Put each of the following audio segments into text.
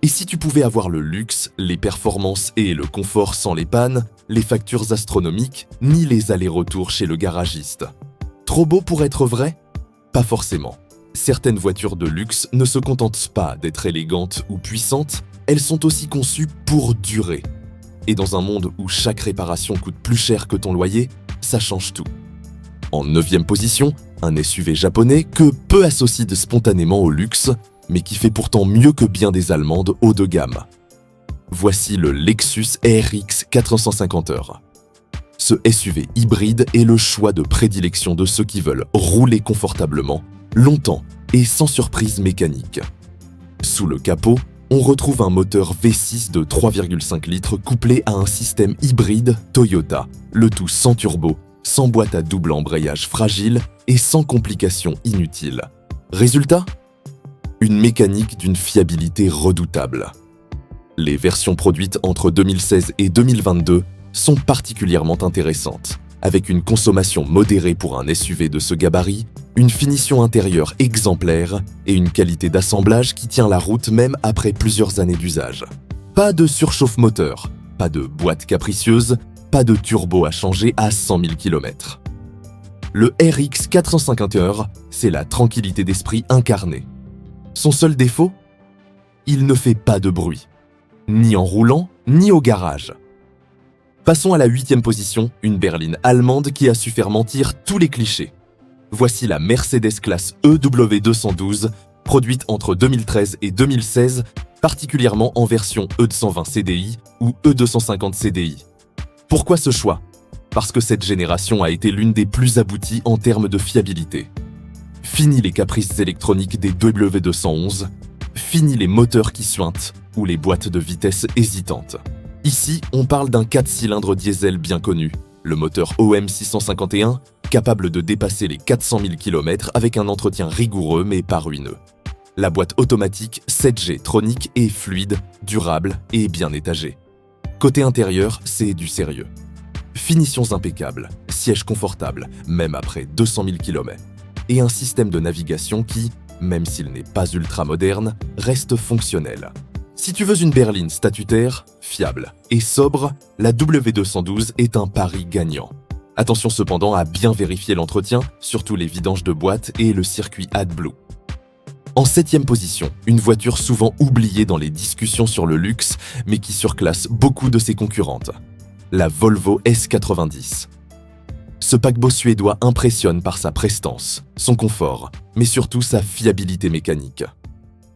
Et si tu pouvais avoir le luxe, les performances et le confort sans les pannes, les factures astronomiques, ni les allers-retours chez le garagiste? Trop beau pour être vrai? Pas forcément. Certaines voitures de luxe ne se contentent pas d'être élégantes ou puissantes, elles sont aussi conçues pour durer. Et dans un monde où chaque réparation coûte plus cher que ton loyer, ça change tout. En 9e position, un SUV japonais que peu associent spontanément au luxe, mais qui fait pourtant mieux que bien des allemandes haut de gamme. Voici le Lexus RX 450h. Ce SUV hybride est le choix de prédilection de ceux qui veulent rouler confortablement, longtemps et sans surprise mécanique. Sous le capot, on retrouve un moteur V6 de 3,5 litres couplé à un système hybride Toyota, le tout sans turbo, sans boîte à double embrayage fragile et sans complications inutiles. Résultat ? Une mécanique d'une fiabilité redoutable. Les versions produites entre 2016 et 2022 sont particulièrement intéressantes, avec une consommation modérée pour un SUV de ce gabarit, une finition intérieure exemplaire et une qualité d'assemblage qui tient la route même après plusieurs années d'usage. Pas de surchauffe moteur, pas de boîte capricieuse, pas de turbo à changer à 100 000 km. Le RX 450h, c'est la tranquillité d'esprit incarnée. Son seul défaut ? Il ne fait pas de bruit, ni en roulant, ni au garage. Passons à la 8e position, une berline allemande qui a su faire mentir tous les clichés. Voici la Mercedes classe EW212, produite entre 2013 et 2016, particulièrement en version E220 CDI ou E250 CDI. Pourquoi ce choix ? Parce que cette génération a été l'une des plus abouties en termes de fiabilité. Fini les caprices électroniques des W211, fini les moteurs qui suintent ou les boîtes de vitesse hésitantes. Ici, on parle d'un 4 cylindres diesel bien connu, le moteur OM651, capable de dépasser les 400 000 km avec un entretien rigoureux mais pas ruineux. La boîte automatique 7G Tronic est fluide, durable et bien étagée. Côté intérieur, c'est du sérieux. Finitions impeccables, sièges confortables, même après 200 000 km. Et un système de navigation qui, même s'il n'est pas ultra moderne, reste fonctionnel. Si tu veux une berline statutaire, fiable et sobre, la W212 est un pari gagnant. Attention cependant à bien vérifier l'entretien, surtout les vidanges de boîte et le circuit AdBlue. En 7e position, une voiture souvent oubliée dans les discussions sur le luxe, mais qui surclasse beaucoup de ses concurrentes. La Volvo S90. Ce paquebot suédois impressionne par sa prestance, son confort, mais surtout sa fiabilité mécanique.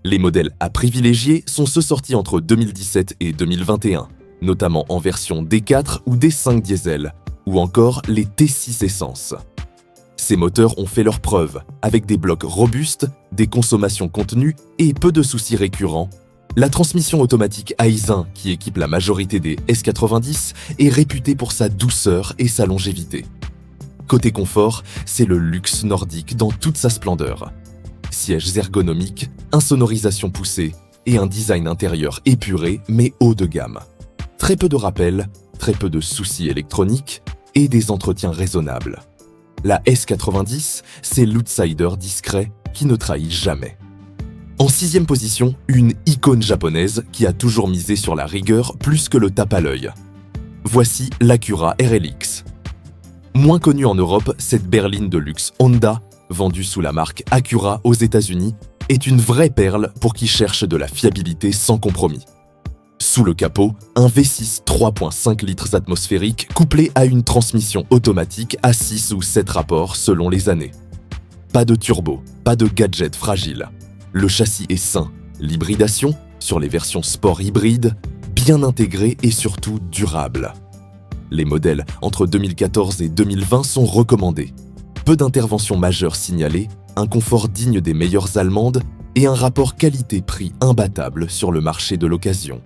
Les modèles à privilégier sont ceux sortis entre 2017 et 2021, notamment en version D4 ou D5 diesel, ou encore les T6 essence. Ces moteurs ont fait leurs preuves, avec des blocs robustes, des consommations contenues et peu de soucis récurrents. La transmission automatique Aisin, qui équipe la majorité des S90, est réputée pour sa douceur et sa longévité. Côté confort, c'est le luxe nordique dans toute sa splendeur. Sièges ergonomiques, insonorisation poussée et un design intérieur épuré mais haut de gamme. Très peu de rappels, très peu de soucis électroniques et des entretiens raisonnables. La S90, c'est l'outsider discret qui ne trahit jamais. En 6e position, une icône japonaise qui a toujours misé sur la rigueur plus que le tape à l'œil. Voici l'Acura RLX. Moins connue en Europe, cette berline de luxe Honda, vendue sous la marque Acura aux États-Unis, est une vraie perle pour qui cherche de la fiabilité sans compromis. Sous le capot, un V6 3,5 litres atmosphérique couplé à une transmission automatique à 6 ou 7 rapports selon les années. Pas de turbo, pas de gadget fragile. Le châssis est sain, l'hybridation, sur les versions sport hybrides, bien intégrée et surtout durable. Les modèles entre 2014 et 2020 sont recommandés. Peu d'interventions majeures signalées, un confort digne des meilleures allemandes et un rapport qualité-prix imbattable sur le marché de l'occasion.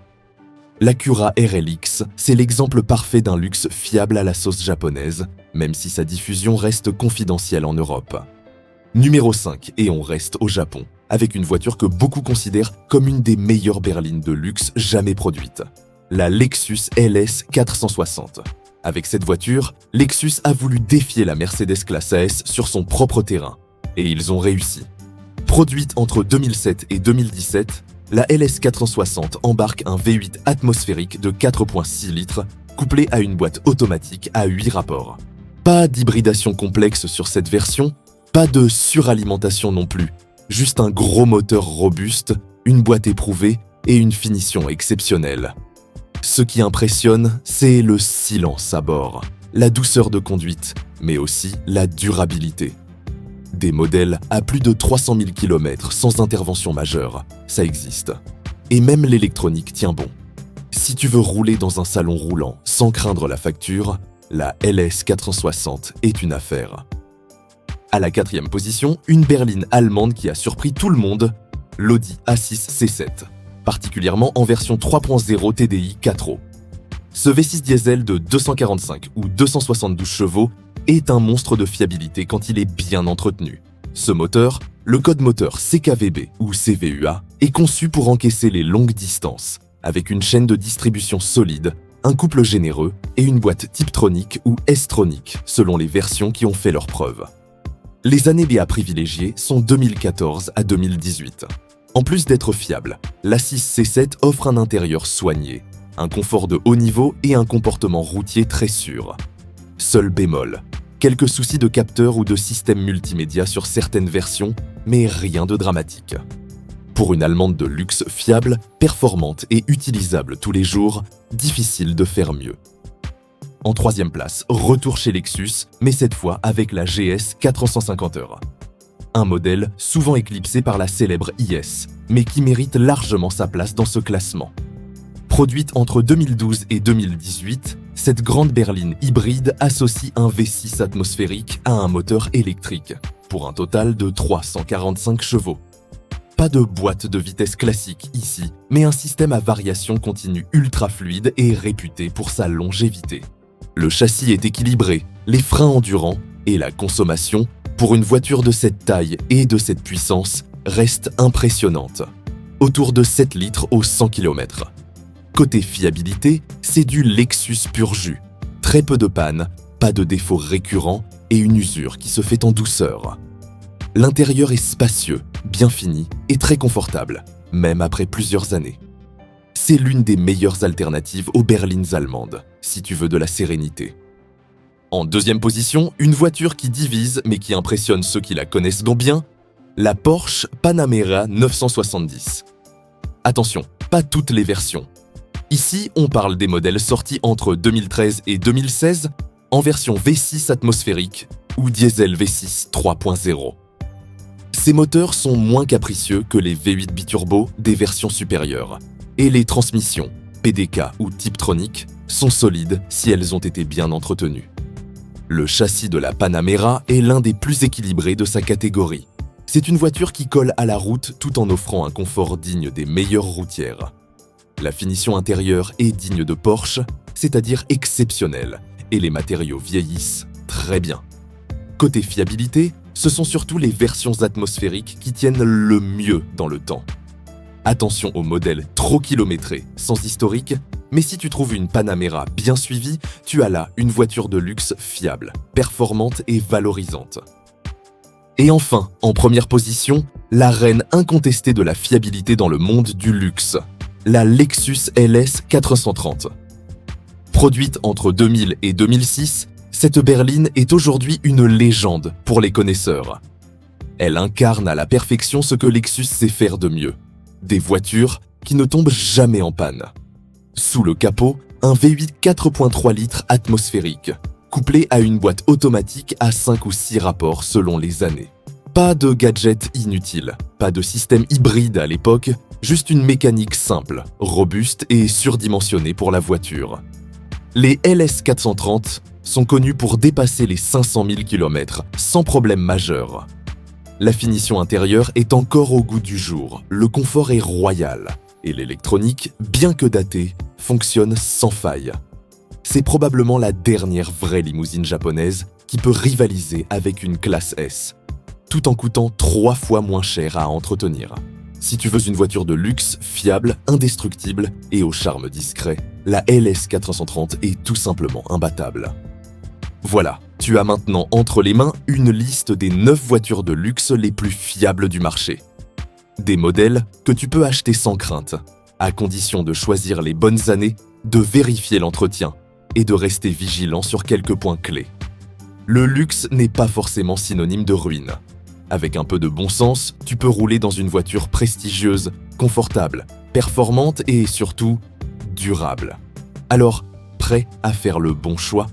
L'Acura RLX, c'est l'exemple parfait d'un luxe fiable à la sauce japonaise, même si sa diffusion reste confidentielle en Europe. Numéro 5, et on reste au Japon, avec une voiture que beaucoup considèrent comme une des meilleures berlines de luxe jamais produites. La Lexus LS 460. Avec cette voiture, Lexus a voulu défier la Mercedes Classe AS sur son propre terrain. Et ils ont réussi. Produite entre 2007 et 2017, la LS460 embarque un V8 atmosphérique de 4,6 litres couplé à une boîte automatique à 8 rapports. Pas d'hybridation complexe sur cette version, pas de suralimentation non plus, juste un gros moteur robuste, une boîte éprouvée et une finition exceptionnelle. Ce qui impressionne, c'est le silence à bord, la douceur de conduite, mais aussi la durabilité. Des modèles à plus de 300 000 km sans intervention majeure, ça existe. Et même l'électronique tient bon. Si tu veux rouler dans un salon roulant sans craindre la facture, la LS460 est une affaire. À la 4e position, une berline allemande qui a surpris tout le monde, l'Audi A6 C7, particulièrement en version 3.0 TDI 4 Ce V6 diesel de 245 ou 272 chevaux est un monstre de fiabilité quand il est bien entretenu. Ce moteur, le code moteur CKVB ou CVUA, est conçu pour encaisser les longues distances, avec une chaîne de distribution solide, un couple généreux et une boîte Tiptronic ou S-Tronic, selon les versions qui ont fait leurs preuves. Les années à privilégier sont 2014 à 2018. En plus d'être fiable, l'A6 C7 offre un intérieur soigné, un confort de haut niveau et un comportement routier très sûr. Seul bémol, quelques soucis de capteur ou de système multimédia sur certaines versions, mais rien de dramatique. Pour une Allemande de luxe fiable, performante et utilisable tous les jours, difficile de faire mieux. En 3e place, retour chez Lexus, mais cette fois avec la GS 450h. Un modèle souvent éclipsé par la célèbre IS, mais qui mérite largement sa place dans ce classement. Produite entre 2012 et 2018, cette grande berline hybride associe un V6 atmosphérique à un moteur électrique, pour un total de 345 chevaux. Pas de boîte de vitesse classique ici, mais un système à variation continue ultra fluide et réputé pour sa longévité. Le châssis est équilibré, les freins endurants et la consommation, pour une voiture de cette taille et de cette puissance, reste impressionnante. Autour de 7 litres au 100 km. Côté fiabilité, c'est du Lexus pur jus. Très peu de pannes, pas de défauts récurrents et une usure qui se fait en douceur. L'intérieur est spacieux, bien fini et très confortable, même après plusieurs années. C'est l'une des meilleures alternatives aux berlines allemandes, si tu veux de la sérénité. En 2e position, une voiture qui divise mais qui impressionne ceux qui la connaissent donc bien, la Porsche Panamera 970. Attention, pas toutes les versions. Ici, on parle des modèles sortis entre 2013 et 2016 en version V6 atmosphérique ou diesel V6 3.0. Ces moteurs sont moins capricieux que les V8 biturbo des versions supérieures et les transmissions, PDK ou Tiptronic, sont solides si elles ont été bien entretenues. Le châssis de la Panamera est l'un des plus équilibrés de sa catégorie. C'est une voiture qui colle à la route tout en offrant un confort digne des meilleures routières. La finition intérieure est digne de Porsche, c'est-à-dire exceptionnelle, et les matériaux vieillissent très bien. Côté fiabilité, ce sont surtout les versions atmosphériques qui tiennent le mieux dans le temps. Attention aux modèles trop kilométrés, sans historique, mais si tu trouves une Panamera bien suivie, tu as là une voiture de luxe fiable, performante et valorisante. Et enfin, en première position, la reine incontestée de la fiabilité dans le monde du luxe, la Lexus LS 430. Produite entre 2000 et 2006, cette berline est aujourd'hui une légende pour les connaisseurs. Elle incarne à la perfection ce que Lexus sait faire de mieux. Des voitures qui ne tombent jamais en panne. Sous le capot, un V8 4.3 litres atmosphérique, couplé à une boîte automatique à 5 ou 6 rapports selon les années. Pas de gadgets inutiles, pas de système hybride à l'époque, juste une mécanique simple, robuste et surdimensionnée pour la voiture. Les LS 430 sont connus pour dépasser les 500 000 km sans problème majeur. La finition intérieure est encore au goût du jour, le confort est royal, et l'électronique, bien que datée, fonctionne sans faille. C'est probablement la dernière vraie limousine japonaise qui peut rivaliser avec une classe S, tout en coûtant 3 fois moins cher à entretenir. Si tu veux une voiture de luxe, fiable, indestructible et au charme discret, la LS 430 est tout simplement imbattable. Voilà, tu as maintenant entre les mains une liste des 9 voitures de luxe les plus fiables du marché. Des modèles que tu peux acheter sans crainte, à condition de choisir les bonnes années, de vérifier l'entretien et de rester vigilant sur quelques points clés. Le luxe n'est pas forcément synonyme de ruine. Avec un peu de bon sens, tu peux rouler dans une voiture prestigieuse, confortable, performante et surtout durable. Alors, prêt à faire le bon choix ?